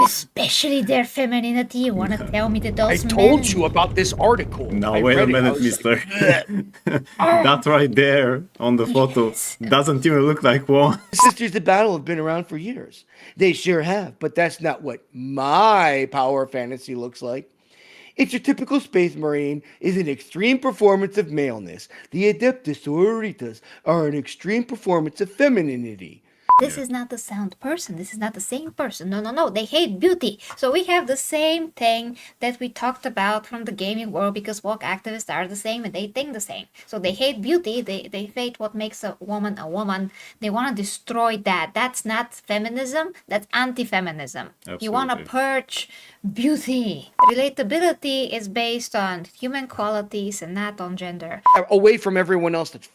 Especially their femininity. You want to tell me that I those told men... you about this article. Now, I wait a read it, I minute, was mister. like, "Bleh." That right there on the photo Yes. doesn't even look like one. Sisters of Battle have been around for years. They sure have, but that's not what my power fantasy looks like. It's your typical space marine is an extreme performance of maleness. The adeptus sororitas are an extreme performance of femininity. This is not the sound person. This is not the same person. No, no, no. They hate beauty. So we have the same thing that we talked about from the gaming world, because woke activists are the same and they think the same. So they hate beauty. They hate what makes a woman a woman. They want to destroy that. That's not feminism. That's anti-feminism. You want to Absolutely. purge beauty. Relatability is based on human qualities and not on gender. Away from everyone else that's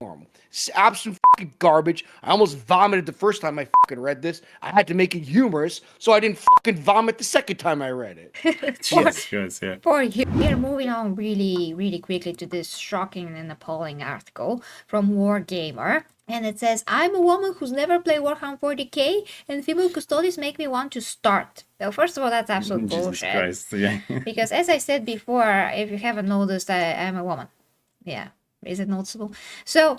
normal. It's absolute garbage. I almost vomited the first time I read this. I had to make it humorous so I didn't vomit the second time I read it. Yes, yeah. For you, we're moving on really quickly to this shocking and appalling article from Wargamer. And it says, I'm a woman who's never played Warhammer 40k, and female custodians make me want to start. Well, first of all, that's absolute Jesus bullshit. Christ, yeah. Because as I said before, if you haven't noticed, I'm a woman. Yeah, is it noticeable? So,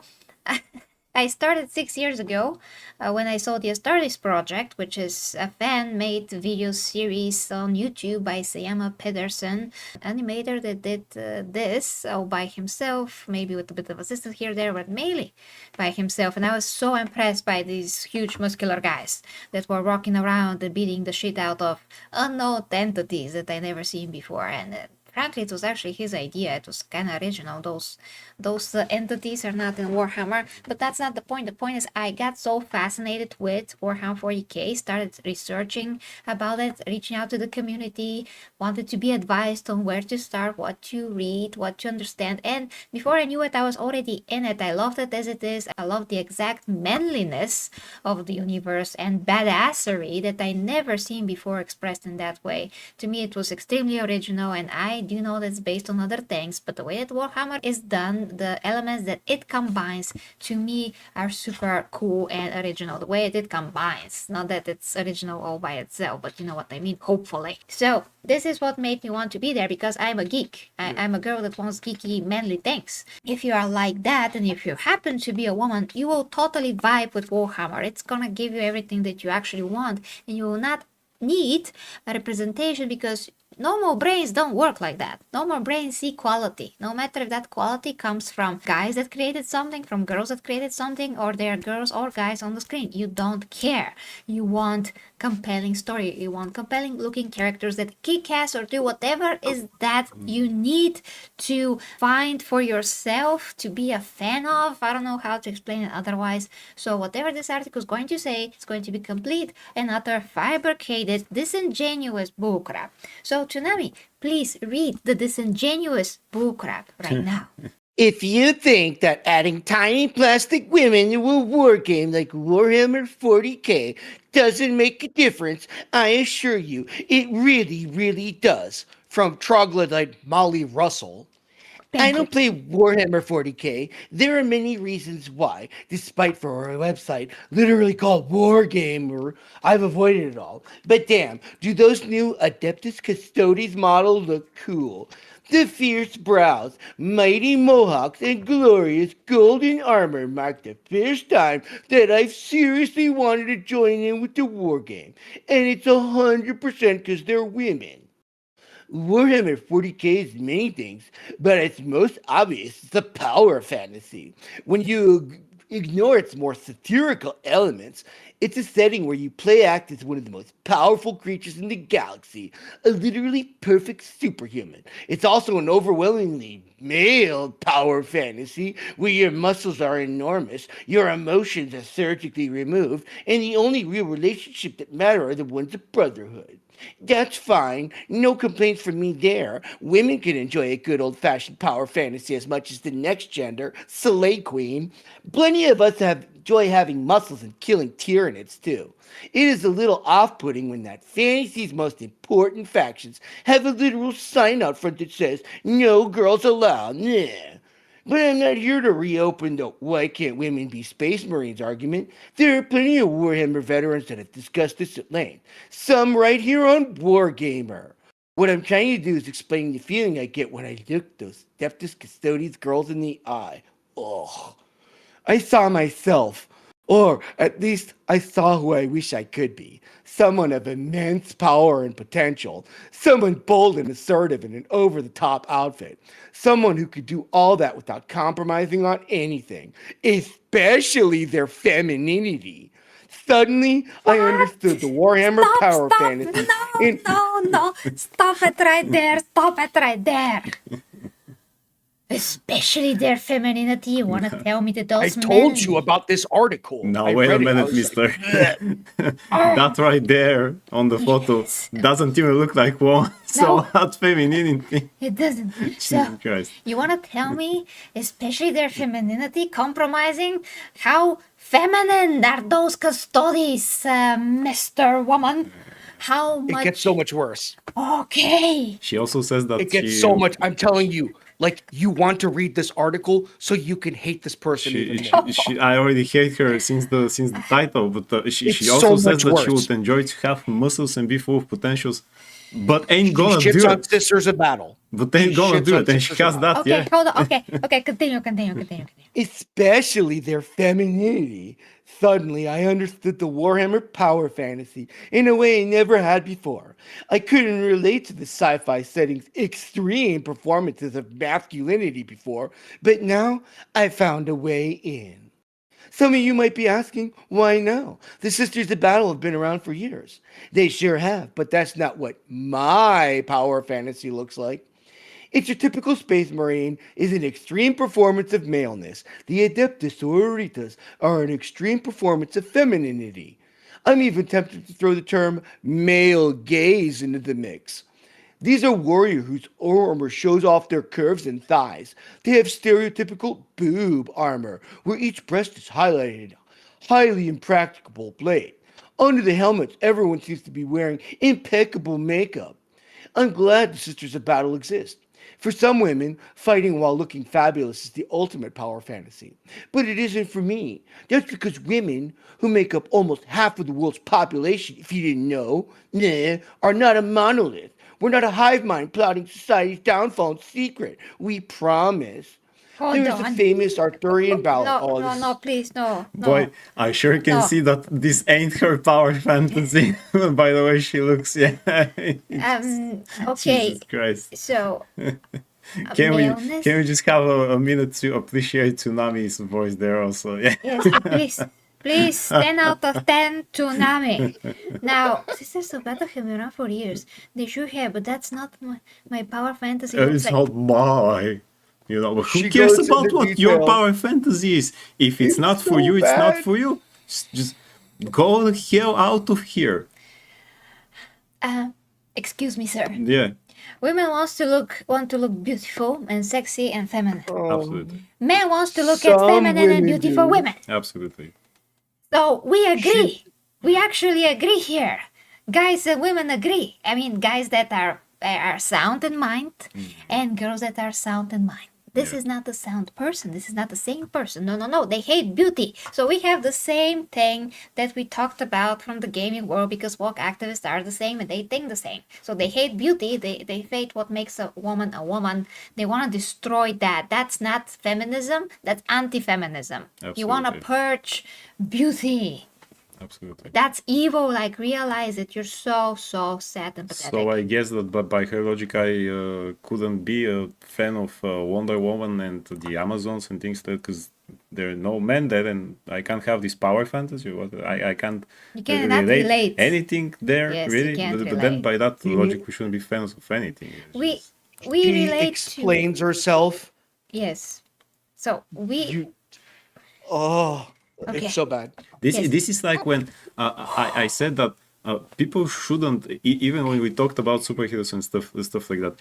I started 6 years ago when I saw the Astartes project, which is a fan-made video series on YouTube by Sayama Pedersen, animator that did this all by himself, maybe with a bit of assistance here or there, but mainly by himself. And I was so impressed by these huge muscular guys that were walking around and beating the shit out of unknown entities that I never seen before. And frankly, it was actually his idea. It was kind of original. Those entities are not in Warhammer, but that's not the point. The point is I got so fascinated with Warhammer 40k, started researching about it, reaching out to the community, wanted to be advised on where to start, what to read, what to understand. And before I knew it, I was already in it. I loved it as it is. I love the exact manliness of the universe and badassery that I never seen before expressed in that way. To me, it was extremely original, and I do know that it's based on other things, but the way that Warhammer is done, the elements that it combines, to me are super cool and original. The way it combines, not that it's original all by itself, but you know what I mean, hopefully. So this is what made me want to be there, because I'm a geek. I'm a girl that wants geeky, manly things. If you are like that, and if you happen to be a woman, you will totally vibe with Warhammer. It's gonna give you everything that you actually want, and you will not need a representation, because normal brains don't work like that. Normal brains see quality. No matter if that quality comes from guys that created something, from girls that created something, or they're girls or guys on the screen. You don't care. You want compelling story. You want compelling looking characters that kick ass or do whatever is that you need to find for yourself, to be a fan of. I don't know how to explain it otherwise. So whatever this article is going to say, it's going to be complete and utter fabricated, disingenuous bullcrap. So Tsunami, please read the disingenuous bullcrap right now. If you think that adding tiny plastic women to a war game like Warhammer 40k doesn't make a difference, I assure you, it really does. From troglodyte Molly Russell. I don't play Warhammer 40k. There are many reasons why, despite for our website literally called Wargamer, I've avoided it all. But damn, do those new Adeptus Custodes models look cool. The fierce brows, mighty mohawks, and glorious golden armor mark the first time that I've seriously wanted to join in with the war game. And it's 100% because they're women. Warhammer 40k is many things, but its most obvious is the power fantasy. When you ignore its more satirical elements, it's a setting where you play act as one of the most powerful creatures in the galaxy, a literally perfect superhuman. It's also an overwhelmingly male power fantasy where your muscles are enormous, your emotions are surgically removed, and the only real relationship that matter are the ones of brotherhood. That's fine. No complaints from me there. Women can enjoy a good old-fashioned power fantasy as much as the next gender, Slay Queen. Plenty of us enjoy having muscles and killing Tyranids too. It is a little off-putting when that fantasy's most important factions have a literal sign out front that says, "No girls allowed." Nah. But I'm not here to reopen the why can't women be space marines argument. There are plenty of Warhammer veterans that have discussed this at length. Some right here on Wargamer. What I'm trying to do is explain the feeling I get when I look those Deftest Custodies girls in the eye. Ugh. I saw myself, or at least I saw who I wish I could be. Someone of immense power and potential. Someone bold and assertive in an over-the-top outfit. Someone who could do all that without compromising on anything, especially their femininity. Suddenly, I understood the Warhammer power fantasy. No. Stop it right there. Stop it right there. Especially their femininity. You want to tell me that I those told men... you about this article. Now I wait a read it, I minute, was mister. like, That right there on the photo Yes. doesn't even look like woman. So No. what femininity? It doesn't. Jesus So, Christ. you want to tell me, especially their femininity, compromising? How feminine are those custodies, Mr. Woman? How it much... gets so much worse. Okay. She also says that It gets she, so much. I'm telling you, like you want to read this article so you can hate this person even more. I already hate her since the title, but she It's also so says much that she worse. would enjoy to have muscles and be full of potentials, but ain't She gonna shits do on it. sisters of battle. But ain't She gonna shits do on it, and she sisters has of that. Okay, Yeah. hold on. Okay, continue. Especially their femininity. Suddenly, I understood the Warhammer power fantasy in a way I never had before. I couldn't relate to the sci-fi setting's extreme performances of masculinity before, but now I found a way in. Some of you might be asking, why now? The Sisters of Battle have been around for years. They sure have, but that's not what my power fantasy looks like. It's your typical space marine is an extreme performance of maleness. The Adeptus Sororitas are an extreme performance of femininity. I'm even tempted to throw the term male gaze into the mix. These are warriors whose armor shows off their curves and thighs. They have stereotypical boob armor, where each breast is highlighted. Highly impracticable blade. Under the helmets, everyone seems to be wearing impeccable makeup. I'm glad the Sisters of Battle exist. For some women, fighting while looking fabulous is the ultimate power fantasy. But it isn't for me. That's because women, who make up almost half of the world's population, if you didn't know, are not a monolith. We're not a hive mind plotting society's downfall in secret. We promise. Hold There is a on. famous Arthurian ballad. No, please, no. Boy, I sure can No. see that this ain't her power fantasy. By the way she looks, yeah. Okay. Jesus Christ. So, Can maleness? we just have a minute to appreciate Tsunami's voice there also? Yeah. Yes, please, 10 out of 10 Tsunami. Now, Sisters of Battle have been around for years. They sure have, but that's not my power fantasy. It's Looks like. not my. You know, but who She cares goes about into what your detail. power fantasy is? If it's not for so you, it's not bad. for you. Just go the hell out of here. Excuse me, sir. Yeah, Women want to look beautiful and sexy and feminine. absolutely. Men wants to look at Some feminine and women beautiful do. women. Absolutely. So we agree. We actually agree here. Guys and women agree. I mean, guys that are sound in mind and girls that are sound in mind. This Yeah. is not a sound person. This is not the same person. No. They hate beauty. So we have the same thing that we talked about from the gaming world because woke activists are the same and they think the same. So they hate beauty. They hate what makes a woman a woman. They want to destroy that. That's not feminism. That's anti-feminism. You want to Absolutely. purge beauty. Absolutely. That's evil. Like, realize it. You're so sad and pathetic. So I guess that by her logic, I couldn't be a fan of Wonder Woman and the Amazons and things like because there are no men there, and I can't have this power fantasy. I can't You cannot relate. anything there, Yes, you really. can't But then relate. by that logic, we shouldn't be fans of anything. It's we just- we She relate explains herself. to yes. So we You, oh, Okay. it's so bad. Yes. This is like when I said that people shouldn't even when we talked about superheroes and stuff like that.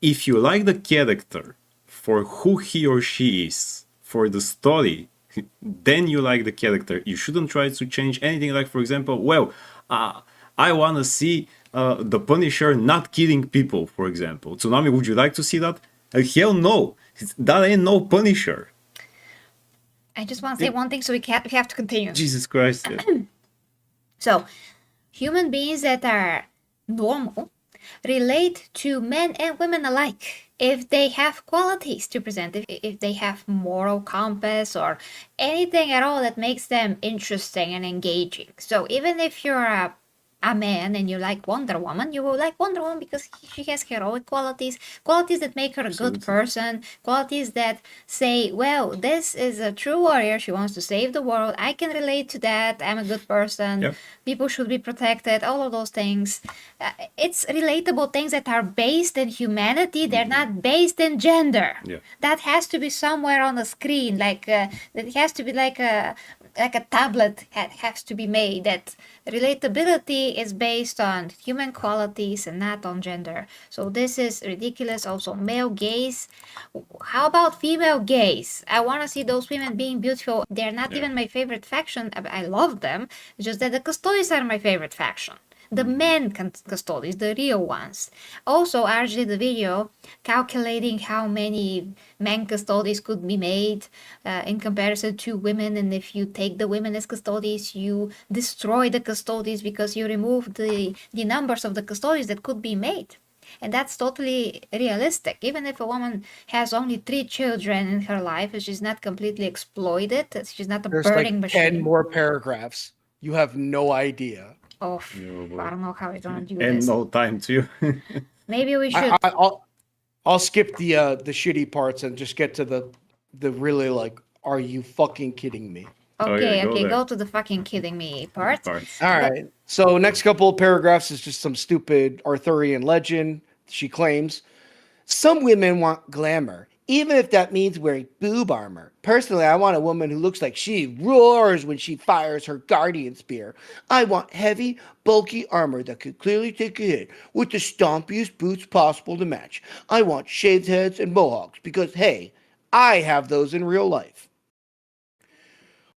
If you like the character for who he or she is, for the story, then you like the character. You shouldn't try to change anything. Like for example, I want to see the Punisher not killing people. For example, Tsunami, would you like to see that? Hell no. That ain't no Punisher. I just want to say one thing, so we have to continue. Jesus Christ. Yeah. So, human beings that are normal relate to men and women alike if they have qualities to present, if they have moral compass or anything at all that makes them interesting and engaging. So even if you're a man and you like Wonder Woman, you will like Wonder Woman because she has heroic qualities, qualities that make her a good person, qualities that say, well, this is a true warrior, she wants to save the world, I can relate to that, I'm a good person, Yep. people should be protected, all of those things. It's relatable things that are based in humanity, they're not based in gender. Yeah. That has to be somewhere on the screen, like it has to be like a tablet has to be made. That relatability is based on human qualities and not on gender. So this is ridiculous. Also, male gaze. How about female gaze? I want to see those women being beautiful. They're not even my favorite faction. I love them. It's just that the Custodes are my favorite faction. The men Custodes, the real ones. Also, RJ did the video calculating how many men Custodes could be made in comparison to women. And if you take the women as Custodes, you destroy the Custodes because you remove the numbers of the Custodes that could be made. And that's totally realistic. Even if a woman has only 3 children in her life, and she's not completely exploited, she's not a There's burning like 10 machine. more paragraphs. You have no idea. Oh, boy. I don't know how we're gonna do And this. no time too. Maybe we should. I'll skip the shitty parts and just get to the really like, are you fucking kidding me? Okay, go there. go to the fucking kidding me part. Parts. All right. So next couple of paragraphs is just some stupid Arthurian legend. She claims some women want glamour, even if that means wearing boob armor. Personally, I want a woman who looks like she roars when she fires her guardian spear. I want heavy, bulky armor that could clearly take a hit with the stompiest boots possible to match. I want shaved heads and mohawks because, hey, I have those in real life.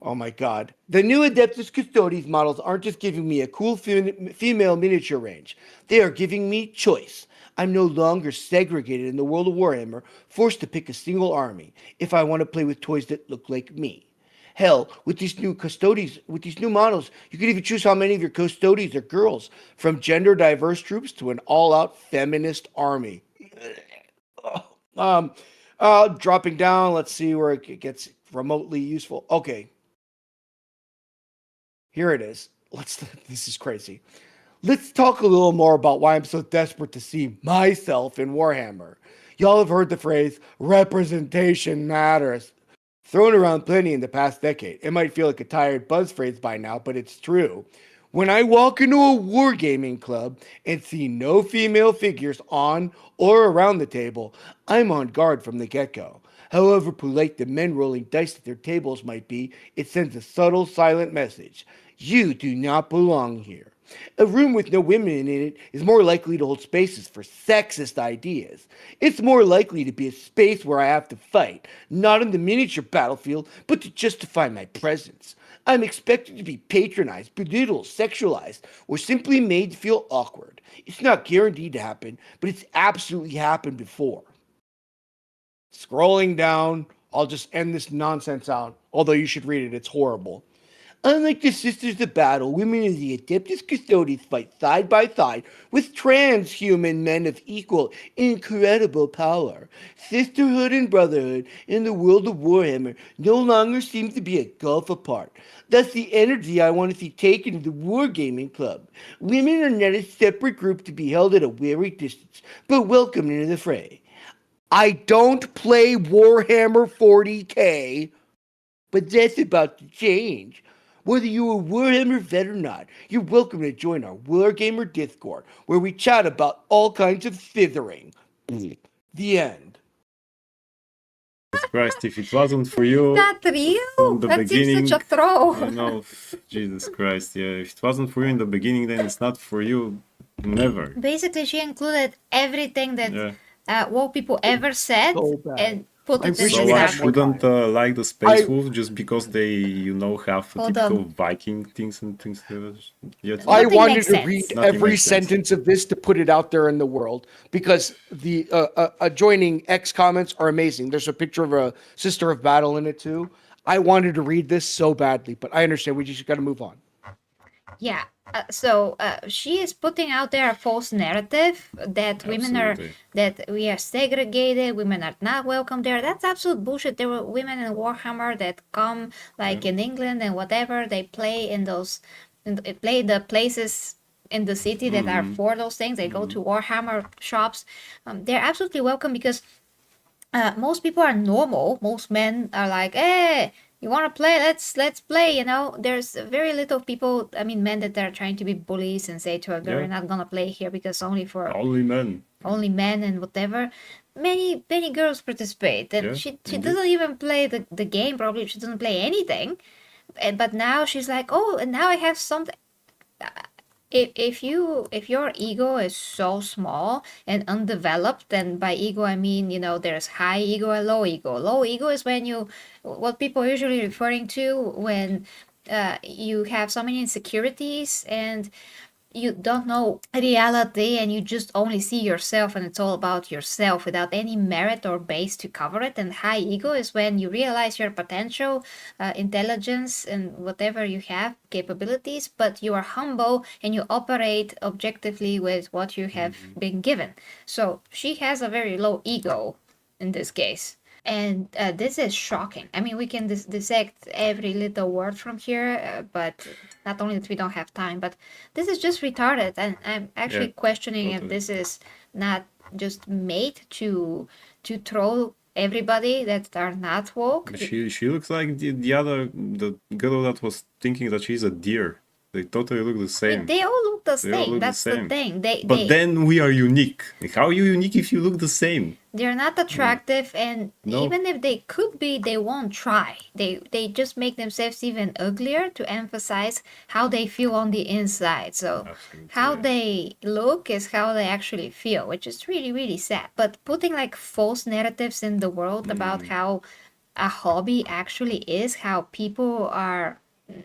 Oh my god. The new Adeptus Custodes models aren't just giving me a cool female miniature range. They are giving me choice. I'm no longer segregated in the world of Warhammer, forced to pick a single army if I want to play with toys that look like me. Hell, with these new Custodes, with these new models, you can even choose how many of your Custodes are girls, from gender diverse troops to an all-out feminist army. Dropping down, let's see where it gets remotely useful. Okay. Here it is. This is crazy. Let's talk a little more about why I'm so desperate to see myself in Warhammer. Y'all have heard the phrase, representation matters, thrown around plenty in the past decade. It might feel like a tired buzz phrase by now, but it's true. When I walk into a wargaming club and see no female figures on or around the table, I'm on guard from the get-go. However polite the men rolling dice at their tables might be, it sends a subtle, silent message. You do not belong here. A room with no women in it is more likely to hold spaces for sexist ideas. It's more likely to be a space where I have to fight, not on the miniature battlefield, but to justify my presence. I'm expected to be patronized, belittled, sexualized, or simply made to feel awkward. It's not guaranteed to happen, but it's absolutely happened before. Scrolling down, I'll just end this nonsense out, although you should read it, it's horrible. Unlike the Sisters of Battle, women in the Adeptus Custodes fight side by side with transhuman men of equal, incredible power. Sisterhood and brotherhood in the world of Warhammer no longer seem to be a gulf apart. That's the energy I want to see taken to the Wargaming Club. Women are not a separate group to be held at a wary distance, but welcomed into the fray. I don't play Warhammer 40k, but that's about to change. Whether you're a Warhammer vet or not, you're welcome to join our Wargamer Discord, where we chat about all kinds of scissoring. The end. Jesus Christ, if it wasn't for you Is that real? from the That beginning, seems such a troll. you know, Jesus Christ, yeah. If it wasn't for you in the beginning, then it's not for you, never. Basically, she included everything that Yeah. woke people ever said, So bad. and Put I it wish in So the we I had chat. more shouldn't time. like the Space I Wolf just because they, have Hold typical on. Viking things and things like that. Yet I Nothing wanted makes to read sense. nothing every makes sense. sentence of this to put it out there in the world because the adjoining X comments are amazing. There's a picture of a Sister of Battle in it too. I wanted to read this so badly, but I understand we just got to move on. Yeah. So she is putting out there a false narrative that women are Absolutely. that we are segregated, women are not welcome there. That's absolute bullshit. There were women in Warhammer that come like in England and whatever they play in those, play the places in the city that are for those things. They go to Warhammer shops. They're absolutely welcome because most people are normal. Most men are like, hey, you want to play? Let's play. There's very little people. I mean, men that are trying to be bullies and say to a girl, Yeah. "You're not gonna play here because Only men. only men and whatever." Many girls participate, and Yeah, she indeed. doesn't even play the game. Probably she doesn't play anything. But now she's like, oh, and now I have something. If your ego is so small and undeveloped, and by ego I mean, there's high ego and low ego. Low ego is when what people are usually referring to when you have so many insecurities and you don't know reality and you just only see yourself and it's all about yourself without any merit or base to cover it. And high ego is when you realize your potential, intelligence and whatever you have, capabilities, but you are humble and you operate objectively with what you have been given. So she has a very low ego in this case. And this is shocking. I mean, we can dissect every little word from here, but not only that we don't have time, but this is just retarded. And I'm actually Yeah, questioning if totally. this is not just made to troll everybody that are not woke. She looks like the girl that was thinking that she's a deer. They totally look the I mean, same. they all look the They all same. look the That's the same. thing. They But then we are unique. How are you unique if you look the same? they're not attractive, and No. even if they could be, they won't try. They just make themselves even uglier to emphasize how they feel on the inside. So Absolutely, how yeah. they look is how they actually feel, which is really, really sad. But putting like false narratives in the world about how a hobby actually is, how people are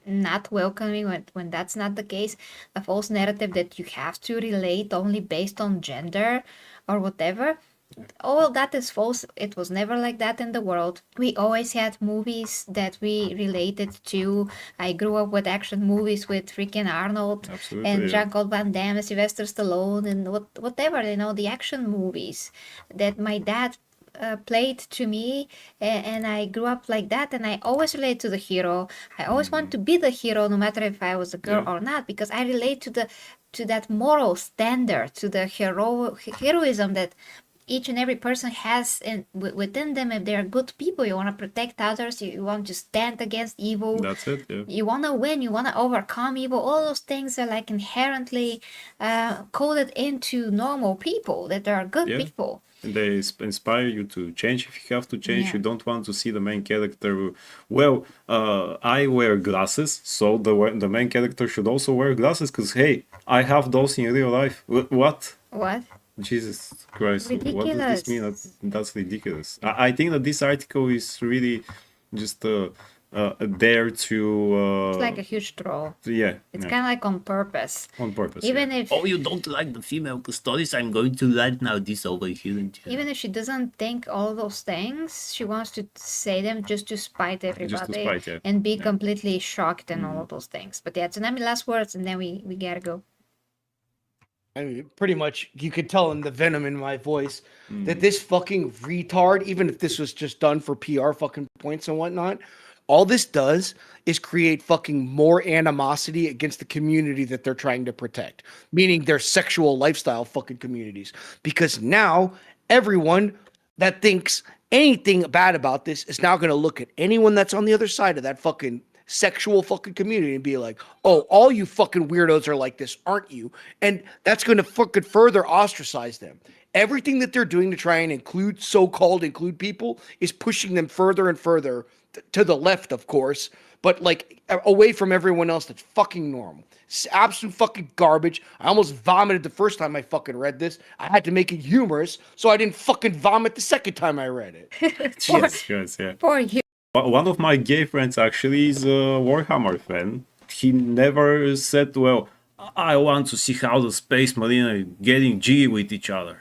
not welcoming when that's not the case, a false narrative that you have to relate only based on gender or whatever, all that is false. It was never like that in the world. We always had movies that we related to. I grew up with action movies with freaking Arnold Absolutely, and yeah. Jean-Claude Van Damme, Sylvester Stallone, and whatever, the action movies that my dad played to me, and I grew up like that, and I always relate to the hero. I always want to be the hero no matter if I was a girl Yeah. or not, because I relate to that moral standard, to the heroism that each and every person has within them. If they're good people, you want to protect others, you want to stand against evil, That's it, yeah. you want to win, you want to overcome evil. All those things are like inherently coded into normal people that are good Yeah. people. And they inspire you to change if you have to change. Yeah. You don't want to see the main character. Well, I wear glasses, so the main character should also wear glasses because, hey, I have those in real life. What? What? Jesus Christ, what does this mean? Ridiculous. That's ridiculous. I think that this article is really just there to. It's like a huge troll. Yeah, It's yeah, kind of like on purpose. on purpose. Even yeah. if Oh, you don't like the female stories? I'm going to write now this over here. even if she doesn't think all those things, she wants to say them just to spite everybody spite, yeah. and be Yeah. completely shocked and all of those things. But yeah, Tsunami, last words, and then we gotta go. I mean, pretty much, you could tell in the venom in my voice that this fucking retard, even if this was just done for PR fucking points and whatnot, all this does is create fucking more animosity against the community that they're trying to protect, meaning their sexual lifestyle fucking communities. Because now everyone that thinks anything bad about this is now going to look at anyone that's on the other side of that fucking sexual fucking community and be like, oh, all you fucking weirdos are like this, aren't you? And that's going to fucking further ostracize them. Everything that they're doing to try and include, so-called include people, is pushing them further and further to the left, of course, but like away from everyone else that's fucking normal. It's absolute fucking garbage. I almost vomited the first time I fucking read this. I had to make it humorous so I didn't fucking vomit the second time I read it. Yes, yeah. For you. One of my gay friends actually is a Warhammer fan. He never said, well, I want to see how the Space Marine are getting G with each other.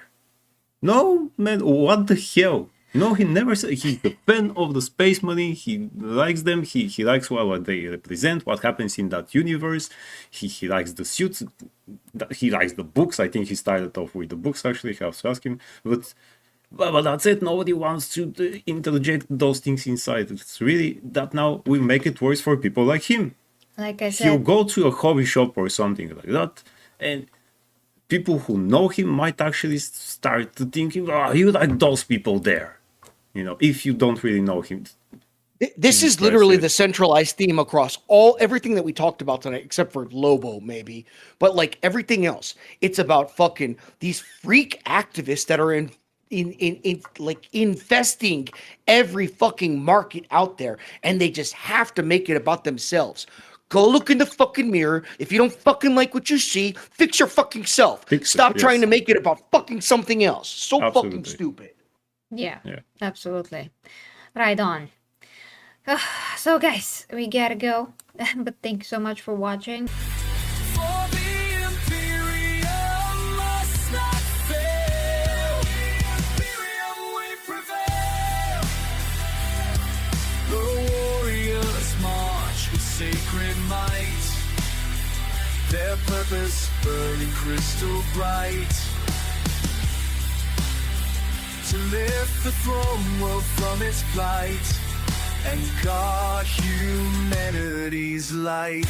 No, man, what the hell? No, he never said. He's a fan of the Space Marine. He likes them. He likes what they represent, what happens in that universe. He likes the suits. He likes the books. I think he started off with the books, actually. I have to ask him. But that's it. Nobody wants to interject those things inside. It's really that now we make it worse for people like him. Like I He'll said, go to a hobby shop or something like that, and people who know him might actually start thinking, oh, you like those people there. You know, if you don't really know him. This is literally the centralized theme across everything that we talked about tonight, except for Lobo, maybe. But like everything else, it's about fucking these freak activists that are in like infesting every fucking market out there, and they just have to make it about themselves. Go look in the fucking mirror. If you don't fucking like what you see, fix your fucking self. Stop trying to make it about fucking something else. So fucking stupid. yeah, absolutely. Right on. So guys, we gotta go. But thank you so much for watching. For the imperium must not fail. Imperium we prevail. The warriors march with sacred might. Their purpose burning crystal bright. To lift the throne world from its plight and guard humanity's light.